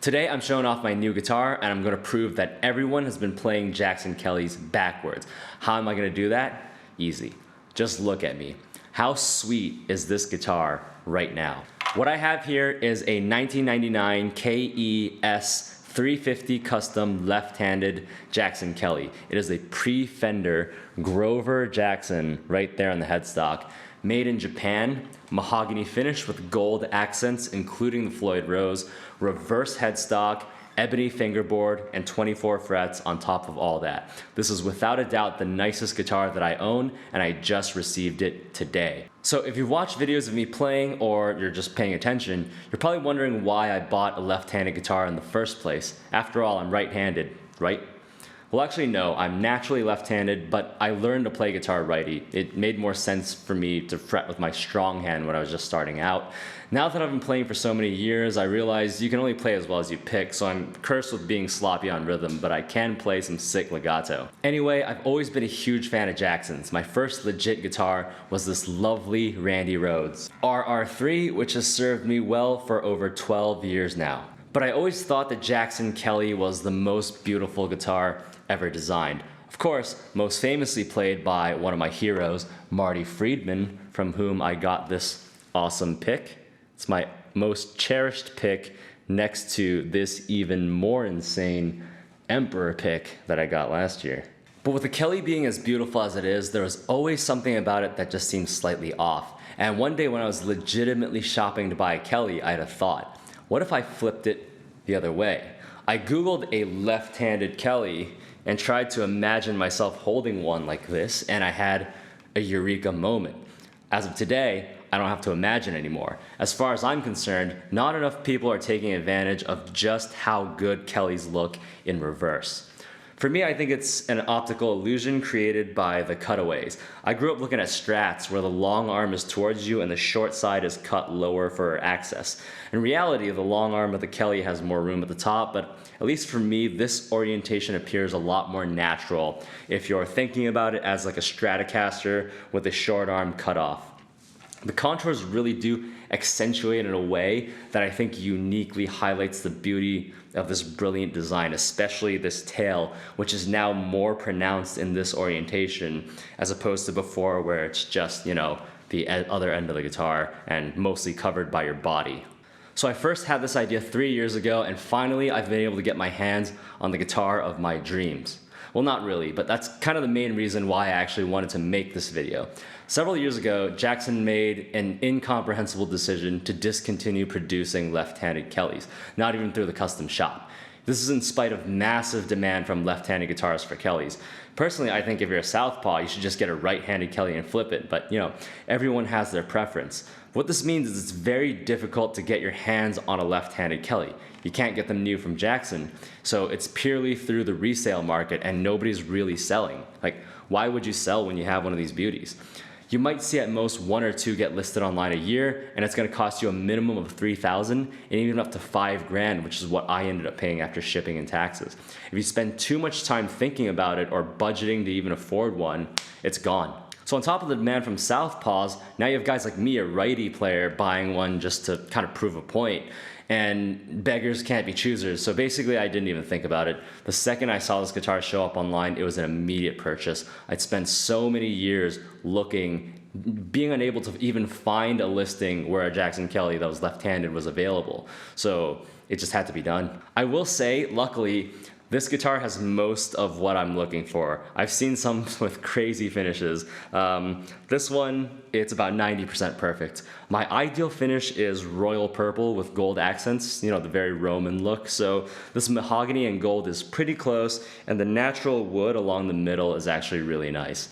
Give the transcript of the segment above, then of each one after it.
Today I'm showing off my new guitar and I'm going to prove that everyone has been playing Jackson Kelly's backwards. How am I going to do that? Easy. Just look at me. How sweet is this guitar right now? What I have here is a 1999 KE.s 350 custom left-handed Jackson Kelly. It is a pre-Fender Grover Jackson right there on the headstock. Made in Japan, mahogany finish with gold accents including the Floyd Rose, reverse headstock, ebony fingerboard, and 24 frets on top of all that. This is without a doubt the nicest guitar that I own, and I just received it today. So if you've watched videos of me playing or you're just paying attention, you're probably wondering why I bought a left-handed guitar in the first place. After all, I'm right-handed, right? Well, actually, no, I'm naturally left-handed, but I learned to play guitar righty. It made more sense for me to fret with my strong hand when I was just starting out. Now that I've been playing for so many years, I realize you can only play as well as you pick, so I'm cursed with being sloppy on rhythm, but I can play some sick legato. Anyway, I've always been a huge fan of Jackson's. My first legit guitar was this lovely Randy Rhoads RR3, which has served me well for over 12 years now. But I always thought that Jackson Kelly was the most beautiful guitar ever designed. Of course, most famously played by one of my heroes, Marty Friedman, from whom I got this awesome pick. It's my most cherished pick next to this even more insane Emperor pick that I got last year. But with the Kelly being as beautiful as it is, there was always something about it that just seemed slightly off. And one day when I was legitimately shopping to buy a Kelly, I had a thought. What if I flipped it the other way? I Googled a left-handed Kelly and tried to imagine myself holding one like this, and I had a eureka moment. As of today, I don't have to imagine anymore. As far as I'm concerned, not enough people are taking advantage of just how good Kellys look in reverse. For me, I think it's an optical illusion created by the cutaways. I grew up looking at Strats where the long arm is towards you and the short side is cut lower for access. In reality, the long arm of the Kelly has more room at the top, but at least for me, this orientation appears a lot more natural if you're thinking about it as like a Stratocaster with a short arm cut off. The contours really do accentuate in a way that I think uniquely highlights the beauty of this brilliant design, especially this tail, which is now more pronounced in this orientation as opposed to before where it's just, you know, the other end of the guitar and mostly covered by your body. So I first had this idea 3 years ago, and finally I've been able to get my hands on the guitar of my dreams. Well, not really, but that's kind of the main reason why I actually wanted to make this video. Several years ago, Jackson made an incomprehensible decision to discontinue producing left-handed Kellys, not even through the custom shop. This is in spite of massive demand from left-handed guitarists for Kellys. Personally, I think if you're a southpaw, you should just get a right-handed Kelly and flip it, but you know, everyone has their preference. What this means is it's very difficult to get your hands on a left-handed Kelly. You can't get them new from Jackson, so it's purely through the resale market and nobody's really selling. Like, why would you sell when you have one of these beauties? You might see at most 1 or 2 get listed online a year, and it's gonna cost you a minimum of $3,000 and even up to $5,000, which is what I ended up paying after shipping and taxes. If you spend too much time thinking about it or budgeting to even afford one, it's gone. So on top of the demand from southpaws, now you have guys like me, a righty player, buying one just to kind of prove a point. And beggars can't be choosers, so basically I didn't even think about it. The second I saw this guitar show up online, it was an immediate purchase. I'd spent so many years looking, being unable to even find a listing where a Jackson Kelly that was left-handed was available. So it just had to be done. I will say, luckily, this guitar has most of what I'm looking for. I've seen some with crazy finishes. This one, it's about 90% perfect. My ideal finish is royal purple with gold accents, you know, the very Roman look. So this mahogany and gold is pretty close, and the natural wood along the middle is actually really nice.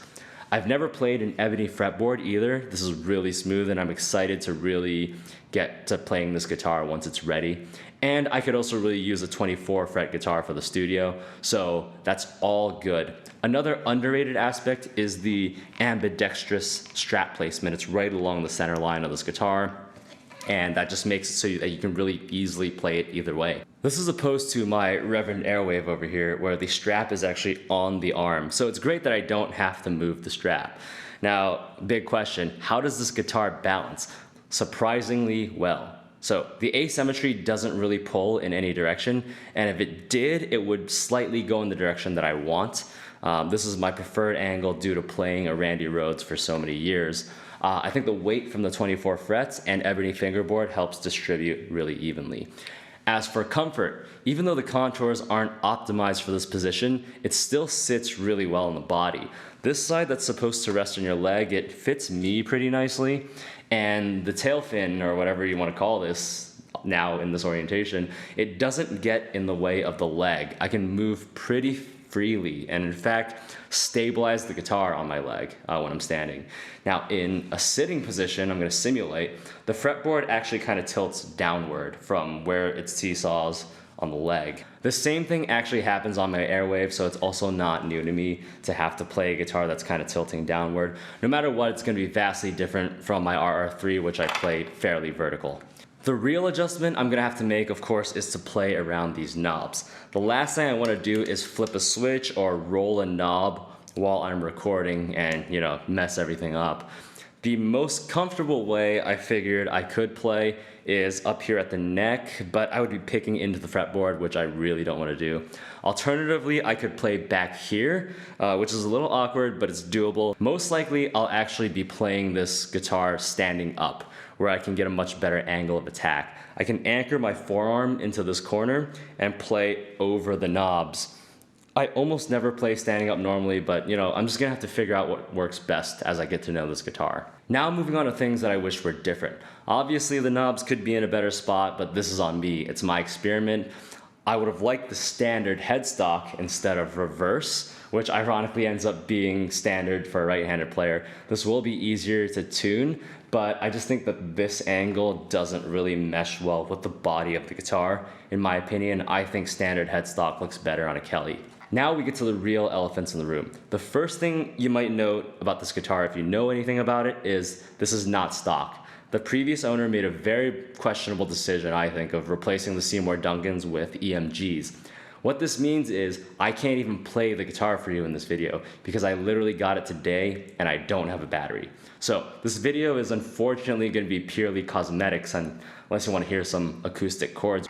I've never played an ebony fretboard either. This is really smooth, and I'm excited to really get to playing this guitar once it's ready. And I could also really use a 24 fret guitar for the studio, so that's all good. Another underrated aspect is the ambidextrous strap placement. It's right along the center line of this guitar, and that just makes it so that you can really easily play it either way. This is opposed to my Reverend Airwave over here, where the strap is actually on the arm, so it's great that I don't have to move the strap. Now, big question, how does this guitar balance? Surprisingly well. So the asymmetry doesn't really pull in any direction, and if it did, it would slightly go in the direction that I want. This is my preferred angle due to playing a Randy Rhoads for so many years. I think the weight from the 24 frets and ebony fingerboard helps distribute really evenly. As for comfort, even though the contours aren't optimized for this position, it still sits really well in the body. This side that's supposed to rest on your leg, it fits me pretty nicely, and the tail fin, or whatever you want to call this now in this orientation, it doesn't get in the way of the leg. I can move pretty freely and in fact stabilize the guitar on my leg when I'm standing. Now in a sitting position, I'm going to simulate, the fretboard actually kind of tilts downward from where it seesaws on the leg. The same thing actually happens on my Airwave, so it's also not new to me to have to play a guitar that's kind of tilting downward. No matter what, it's going to be vastly different from my RR3, which I played fairly vertical. The real adjustment I'm gonna have to make, of course, is to play around these knobs. The last thing I wanna do is flip a switch or roll a knob while I'm recording and, mess everything up. The most comfortable way I figured I could play is up here at the neck, but I would be picking into the fretboard, which I really don't wanna do. Alternatively, I could play back here, which is a little awkward, but it's doable. Most likely, I'll actually be playing this guitar standing up, where I can get a much better angle of attack. I can anchor my forearm into this corner and play over the knobs. I almost never play standing up normally, but I'm just gonna have to figure out what works best as I get to know this guitar. Now moving on to things that I wish were different. Obviously the knobs could be in a better spot, but this is on me. It's my experiment. I would have liked the standard headstock instead of reverse, which ironically ends up being standard for a right-handed player. This will be easier to tune, but I just think that this angle doesn't really mesh well with the body of the guitar. In my opinion, I think standard headstock looks better on a Kelly. Now we get to the real elephants in the room. The first thing you might note about this guitar, if you know anything about it, is this is not stock. The previous owner made a very questionable decision, I think, of replacing the Seymour Duncans with EMGs. What this means is I can't even play the guitar for you in this video because I literally got it today and I don't have a battery. So this video is unfortunately going to be purely cosmetics unless you want to hear some acoustic chords.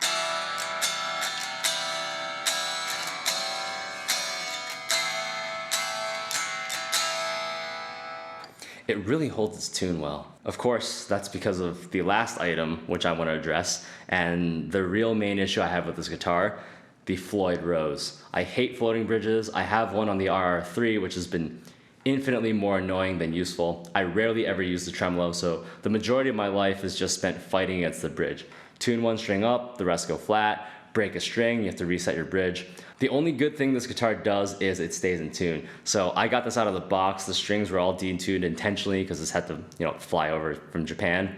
It really holds its tune well. Of course, that's because of the last item, which I want to address, and the real main issue I have with this guitar, the Floyd Rose. I hate floating bridges. I have one on the RR3, which has been infinitely more annoying than useful. I rarely ever use the tremolo, so the majority of my life is just spent fighting against the bridge. Tune one string up, the rest go flat, break a string, you have to reset your bridge. The only good thing this guitar does is it stays in tune. So I got this out of the box. The strings were all detuned intentionally because this had to, fly over from Japan.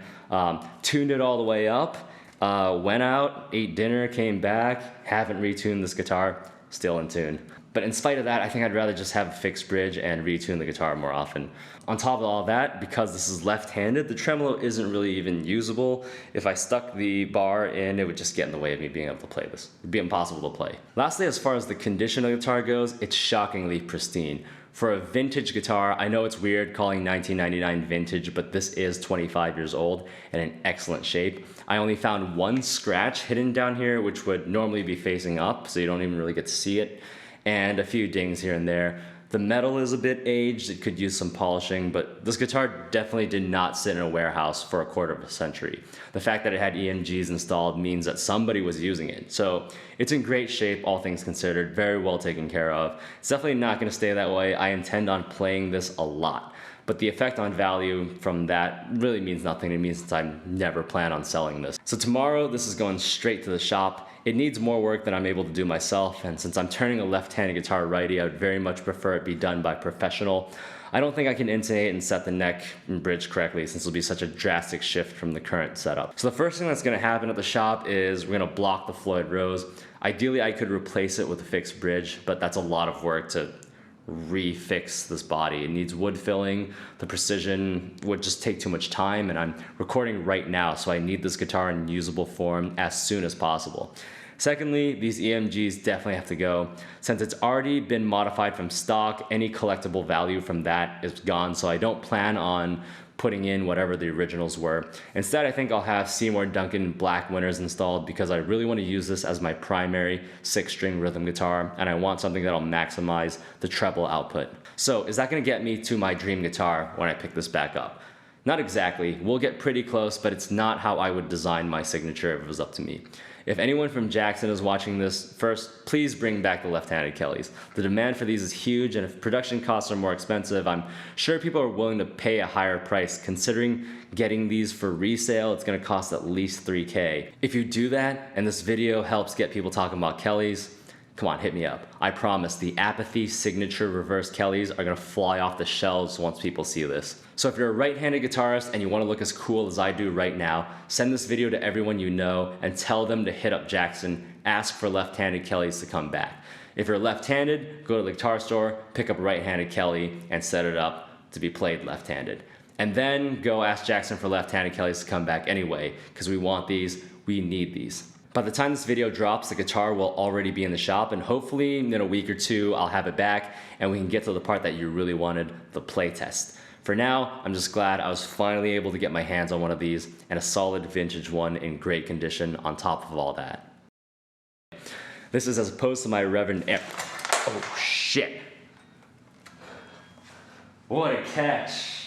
Tuned it all the way up, went out, ate dinner, came back, haven't retuned this guitar, still in tune. But in spite of that, I think I'd rather just have a fixed bridge and retune the guitar more often. On top of all that, because this is left-handed, the tremolo isn't really even usable. If I stuck the bar in, it would just get in the way of me being able to play this. It'd be impossible to play. Lastly, as far as the condition of the guitar goes, it's shockingly pristine. For a vintage guitar, I know it's weird calling 1999 vintage, but this is 25 years old and in excellent shape. I only found one scratch hidden down here, which would normally be facing up, so you don't even really get to see it, and a few dings here and there. The metal is a bit aged, it could use some polishing, but this guitar definitely did not sit in a warehouse for a quarter of a century. The fact that it had EMGs installed means that somebody was using it. So it's in great shape, all things considered, very well taken care of. It's definitely not going to stay that way. I intend on playing this a lot. But the effect on value from that really means nothing to me since I never plan on selling this. So tomorrow, this is going straight to the shop. It needs more work than I'm able to do myself, and since I'm turning a left-handed guitar righty, I would very much prefer it be done by a professional. I don't think I can intonate and set the neck and bridge correctly since it'll be such a drastic shift from the current setup. So the first thing that's going to happen at the shop is we're going to block the Floyd Rose. Ideally, I could replace it with a fixed bridge, but that's a lot of work to refix this body. It needs wood filling. The precision would just take too much time, and I'm recording right now, so I need this guitar in usable form as soon as possible. Secondly, these EMGs definitely have to go. Since it's already been modified from stock, any collectible value from that is gone, so I don't plan on putting in whatever the originals were. Instead, I think I'll have Seymour Duncan black winners installed because I really want to use this as my primary 6-string rhythm guitar, and I want something that'll maximize the treble output. So is that going to get me to my dream guitar when I pick this back up? Not exactly. We'll get pretty close, but it's not how I would design my signature if it was up to me. If anyone from Jackson is watching this, first, please bring back the left-handed Kellys. The demand for these is huge, and if production costs are more expensive, I'm sure people are willing to pay a higher price. Considering getting these for resale, it's gonna cost at least $3K. If you do that, and this video helps get people talking about Kellys, come on, hit me up. I promise the Apathy signature reverse Kellys are gonna fly off the shelves once people see this. So if you're a right-handed guitarist and you wanna look as cool as I do right now, send this video to everyone you know and tell them to hit up Jackson, ask for left-handed Kellys to come back. If you're left-handed, go to the guitar store, pick up a right-handed Kelly and set it up to be played left-handed. And then go ask Jackson for left-handed Kellys to come back anyway, because we want these, we need these. By the time this video drops, the guitar will already be in the shop, and hopefully in a week or two, I'll have it back and we can get to the part that you really wanted, the play test. For now, I'm just glad I was finally able to get my hands on one of these, and a solid vintage one in great condition on top of all that. This is as opposed to my Reverend Oh shit. What a catch.